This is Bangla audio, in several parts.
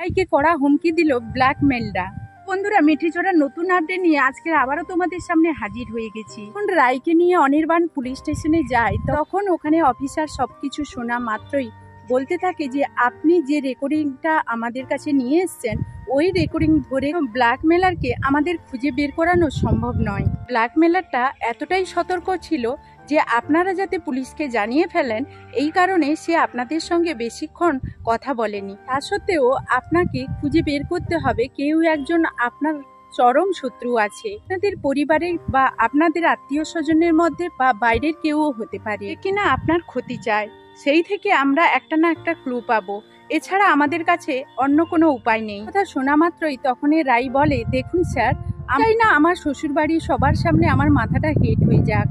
রায়কে কড়া হুমকি দিল ব্ল্যাকমেলরা। বন্ধুরা, মিঠিঝোড়ার নতুন আপডেট নিয়ে আজকে আবারও তোমাদের সামনে হাজির হয়ে গেছি। যখন রায়কে নিয়ে অনির্বাণ পুলিশ স্টেশনে যায়, তখন ওখানে অফিসার সবকিছু শোনা মাত্রই বলতে থাকে যে আপনি যে রেকর্ডিংটা আমাদের কাছে নিয়ে এসছেন, ওই রেকর্ডিং ধরে ব্ল্যাকমেলারকে আমাদের খুঁজে বের করানো সম্ভব নয়। ব্ল্যাকমেলারটা এতটাই সতর্ক ছিল যে আপনারা যাতে পুলিশকে জানিয়ে ফেলেন, এই কারণে সে আপনাদের সঙ্গে বেশিক্ষণ কথা বলেনি। তা সত্ত্বেও আপনাকে খুঁজে বের করতে হবে কেউ একজন আপনার চরম শত্রু আছে, আপনাদের পরিবারের বা আপনাদের আত্মীয় স্বজনের মধ্যে বা বাইরের কেউও হতে পারে, কিনা আপনার ক্ষতি চায়। সেই থেকে আমরা একটা না একটা ক্লু পাবো, এছাড়া আমাদের কাছে অন্য কোনো উপায় নেই। কথা শোনা মাত্রই তখনই রাই বলে, দেখুন স্যার, আমি না আমার শ্বশুরবাড়ি সবার সামনে আমার মাথাটা হেট হয়ে যাক।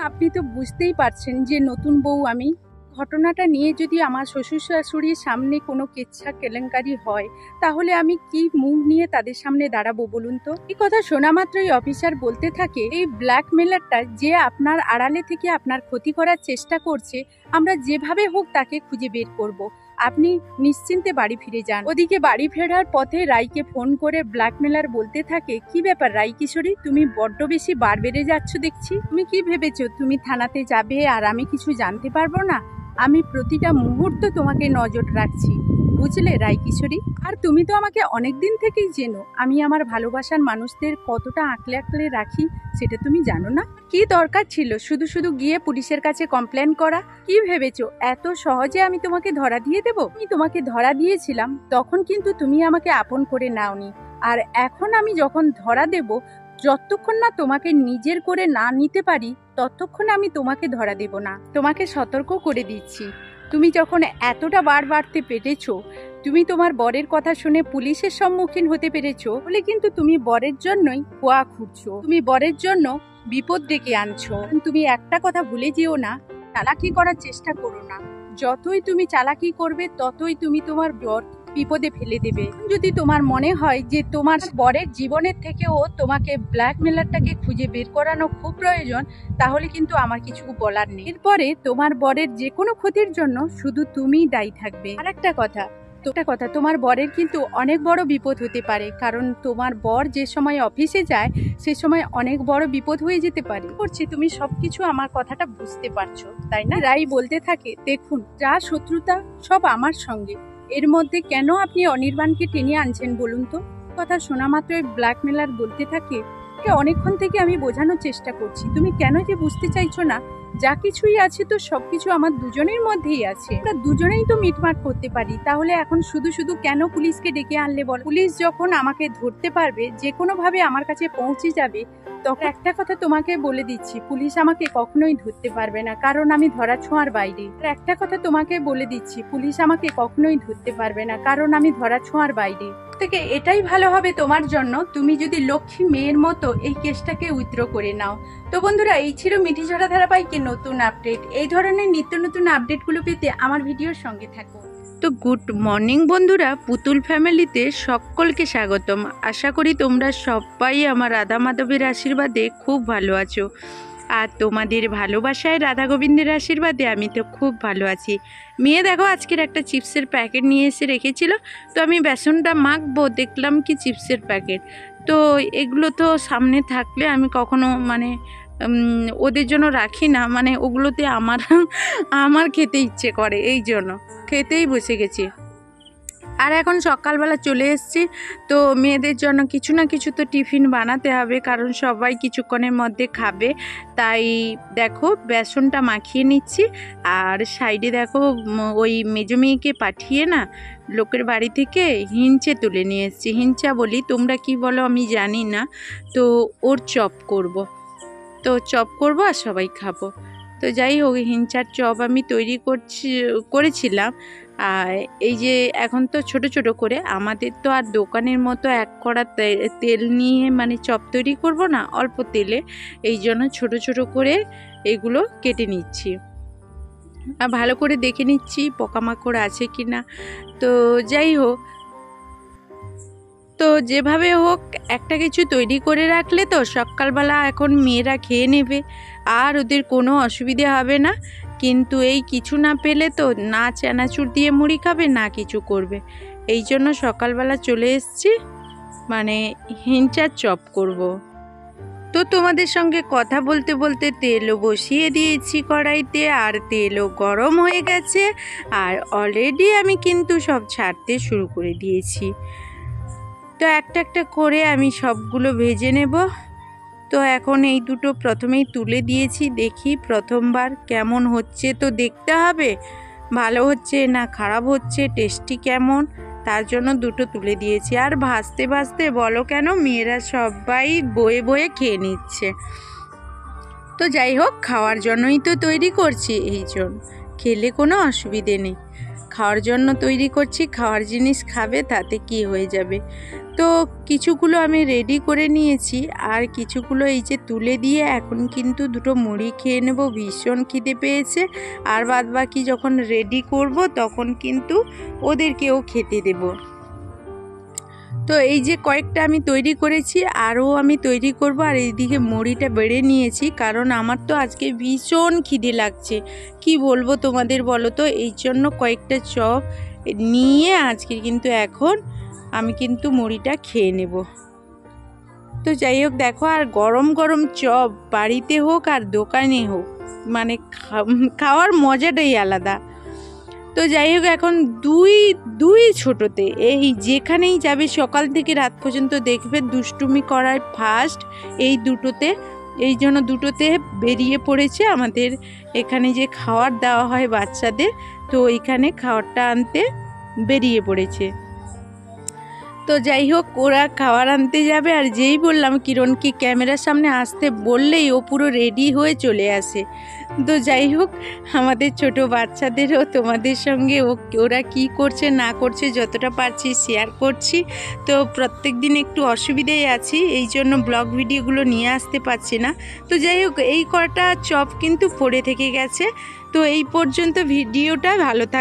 আপনি তো বুঝতেই পারছেন যে নতুন বউ আমি। ঘটনাটা নিয়ে যদি আমার শ্বশুর শাশুড়ির সামনে কোনো কেচ্ছা কেলেঙ্কারি হয়, তাহলে আমি কি মুখ নিয়ে তাদের সামনে দাঁড়াবো বলুন তো। এই কথা শোনা মাত্রই অফিসার বলতে থাকে, এই ব্ল্যাকমেলারটা যে আপনার আড়ালে থেকে আপনার ক্ষতি করার চেষ্টা করছে, আমরা যেভাবে হোক তাকে খুঁজে বের করব। আপনি নিশ্চিন্তে বাড়ি ফিরে যান। ওদিকে বাড়ি ফেরার পথে রাইকে ফোন করে ব্ল্যাকমেলার বলতে থাকে, কি ব্যাপার রাই কিশোরী, তুমি বড্ড বেশি বার বেড়ে যাচ্ছ দেখছি। তুমি কি ভেবেছো তুমি থানাতে যাবে আর আমি কিছু জানতে পারবো না? আমি প্রতিটা মুহূর্ত তোমাকে নজর রাখছি, বুঝলে রাই কিশোরী? আর তুমি তো আমাকে অনেক দিন থেকেই চেনো, আমি আমার ভালোবাসার মানুষদের কতটা আঁকলে আঁকলে রাখি সেটা তুমি জানো না? কি দরকার ছিল শুধু শুধু গিয়ে পুলিশের কাছে কমপ্লেন করা? কি ভেবেছো এত সহজে আমি তোমাকে ধরা দিয়ে দেব? আমি তোমাকে ধরা দিয়েছিলাম তখন কিন্তু তুমি আমাকে আপন করে নাওনি, আর এখন আমি যখন ধরা দেব, যতক্ষণ না তোমাকে নিজের করে না নিতে পারি ততক্ষণ আমি তোমাকে ধরা দেব না। তোমাকে সতর্ক করে দিচ্ছি, তুমি যখন এতটা বার বাড়তে পেরেছো, তুমি তোমার বরের কথা শুনে পুলিশের সম্মুখীন হতে পেরেছো বলে কিন্তু তুমি বরের জন্যই কুয়া খুঁড়ছো, তুমি বরের জন্য বিপদ ডেকে আনছো। তুমি একটা কথা ভুলে যেও না, চালাকি করার চেষ্টা করো না। যতই তুমি চালাকি করবে ততই তুমি তোমার বর বিপদে ফেলে দেবে। যদি তোমার মনে হয় যে তোমার বরের জীবনের থেকেও তোমাকে ব্ল্যাকমেলারটাকে খুঁজে বের করানো খুব প্রয়োজন, তাহলে কিন্তু আমার কিছু বলার নেই। এরপরে তোমার বরের যে কোনো ক্ষতির জন্য শুধু তুমিই দায়ী থাকবে। আর একটা কথা, তোমার বরের কিন্তু অনেক বড় বিপদ হতে পারে, কারণ তোমার বর যে সময় অফিসে যায় সে সময় অনেক বড় বিপদ হয়ে যেতে পারে। করছি তুমি সবকিছু আমার কথাটা বুঝতে পারছো তাই না? রাই বলতে থাকে, দেখুন যা শত্রুতা সব আমার সঙ্গে, এর মধ্যে কেন আপনি অনির্বাণকে টেনে আনছেন বলুন তো? কথা শোনা মাত্রই ব্ল্যাকমেলার বলতে থাকে, অনেকক্ষণ থেকে আমি বোঝানোর চেষ্টা করছি, তুমি কেন যে বুঝতে চাইছো না? যা কিছুই আছে তো সবকিছু আমার দুজনের মধ্যেই আছে, আমরা দুজনেই তো মিটমাট করতে পারি, তাহলে এখন শুধু শুধু কেন পুলিশকে ডেকে আনলে বল? পুলিশ যখন আমাকে ধরতে পারবে, যে কোনো ভাবে আমার কাছে পৌঁছে যাবে, তখন একটা কথা তোমাকে বলে দিচ্ছি, পুলিশ আমাকে কখনোই ধরতে পারবে না, কারণ আমি ধরা ছোঁয়ার বাইরে। একটা কথা তোমাকে বলে দিচ্ছি, পুলিশ আমাকে কখনোই ধরতে পারবে না, কারণ আমি ধরা ছোঁয়ার বাইরে। থেকে এটাই ভালো হবে তোমার জন্য, তুমি যদি লক্ষ্মী মেয়ের মতো এই কেসটাকে উইথড্র করে নাও। তো বন্ধুরা, এই ছিল মিঠিঝোড়া ধারাবাহিকের নতুন আপডেট। এই ধরনের নিত্য নতুন আপডেটগুলো পেতে আমার ভিডিওর সঙ্গে থাকো। তো গুড মর্নিং বন্ধুরা, পুতুল ফ্যামিলিতে সকলকে স্বাগতম। আশা করি তোমরা সবাই আমার রাধা মাধবের আশীর্বাদে খুব ভালো আছো, আর তোমাদের ভালোবাসায় রাধা গোবিন্দের আশীর্বাদে আমি তো খুব ভালো আছি। মেয়ে দেখো আজকের একটা চিপসের প্যাকেট নিয়ে এসে রেখেছিল, তো আমি বেসনটা মাখবো, দেখলাম কি চিপসের প্যাকেট। তো এগুলো তো সামনে থাকলে আমি কখনো ওদের জন্য রাখি না, ওগুলোতে আমার খেতে ইচ্ছে করে, এই জন্য খেতেই বসে গেছি। আর এখন সকালবেলা চলে এসেছি, তো মেয়েদের জন্য কিছু না কিছু তো টিফিন বানাতে হবে, কারণ সবাই কিছুক্ষণের মধ্যে খাবে। তাই দেখো বেসনটা মাখিয়ে নিচ্ছি, আর সাইডে দেখো ওই মেজো মেয়েকে পাঠিয়ে না লোকের বাড়ি থেকে হিঞ্চে তুলে নিয়ে এসেছি। হিঞ্চা বলি, তোমরা কি বলো আমি জানি না। তো ওর চপ করব আর সবাই খাবো। তো যাই হোক, হিঞ্চার চপ আমি তৈরি করেছিলাম। আর এই যে এখন তো ছোট ছোট করে, আমাদের তো আর দোকানের মতো এক কড়া তেল নিয়ে চপ তৈরি করব না, অল্প তেলে, এই জন্য ছোট ছোট করে এগুলো কেটে নিচ্ছি, আর ভালো করে দেখে নিচ্ছি পোকামাকড় আছে কি না। তো যাই হোক, তো যেভাবে হোক একটা কিছু তৈরি করে রাখলে তো সকালবেলা এখন মেয়েরা খেয়ে নেবে, আর ওদের কোনো অসুবিধে হবে না। কিন্তু এই কিছু না পেলে তো না চানাচুর দিয়ে মুড়ি খাবে, না কিছু করবে। এই জন্য সকালবেলা চলে এসেছি, মানে হিঞ্চার চপ করব। তো তোমাদের সঙ্গে কথা বলতে বলতে তেলও বসিয়ে দিয়েছি কড়াইতে, আর তেলও গরম হয়ে গেছে, আর অলরেডি আমি কিন্তু সব ছাড়তে শুরু করে দিয়েছি। তো একটা একটা করে আমি সবগুলো ভেজে নেব। তো এখন এই দুটো প্রথমেই তুলে দিয়েছি, দেখি প্রথমবার কেমন হচ্ছে, তো দেখতে হবে ভালো হচ্ছে না খারাপ হচ্ছে, টেস্টি কেমন, তার জন্য দুটো তুলে দিয়েছি। আর ভাজতে ভাজতে বলো কেন মেয়েরা সবাই বয়ে বয়ে খেয়ে নিচ্ছে। তো যাই হোক, খাওয়ার জন্যই তো তৈরি করছি, এই জন্য খেলে কোনো অসুবিধে নেই, খাওয়ার জন্য তৈরি করছি, খাওয়ার জিনিস খাবে তাতে কি হয়ে যাবে। তো কিছুগুলো আমি রেডি করে নিয়েছি, আর কিছুগুলো এই যে তুলে দিয়ে এখন কিন্তু দুটো মুড়ি খেয়ে নেব, ভীষণ খিদে পেয়েছে। আর বাদ বাকি যখন রেডি করব তখন কিন্তু ওদেরকেও খেতে দেব। তো এই যে কয়েকটা আমি তৈরি করেছি, আরও আমি তৈরি করব। আর এইদিকে মুড়িটা বেড়ে নিয়েছি, কারণ আমার তো আজকে ভীষণ খিদে লাগছে, কি বলবো তোমাদের বলো তো। এই জন্য কয়েকটা চপ নিয়ে আজকে কিন্তু এখন আমি কিন্তু মুড়িটা খেয়ে নেব। তো যাই হোক দেখো, আর গরম গরম চপ বাড়িতে হোক আর দোকানে হোক, মানে খাওয়ার মজাটাই আলাদা। তো যাই হোক, এখন দুই ছোটোতে এই যেখানেই যাবে সকাল থেকে রাত পর্যন্ত দেখবে দুষ্টুমি করার ফার্স্ট এই দুটোতে, এই জন্য দুটোতে বেরিয়ে পড়েছে। আমাদের এখানে যে খাবার দেওয়া হয় বাচ্চাদের, তো এইখানে খাবারটা আনতে বেরিয়ে পড়েছে। তো যাই হোক, ওরা খাবার আনতে যাবে, আর যেই বললাম কিরণকে ক্যামেরার সামনে আসতে বললেই ও পুরো রেডি হয়ে চলে আসে। তো যাই হোক, আমাদের ছোট বাচ্চাদেরও তোমাদের সঙ্গে ওরা কি করছে না করছে যতটা পারছি শেয়ার করছি। তো প্রত্যেক দিন একটু অসুবিধায় আছি, এই জন্য ব্লগ ভিডিওগুলো নিয়ে আসতে পারছি না। তো যাই হোক, এই কটা চপ কিন্তু পড়ে থেকে গেছে। তো এই পর্যন্ত ভিডিওটা, ভালো থাক।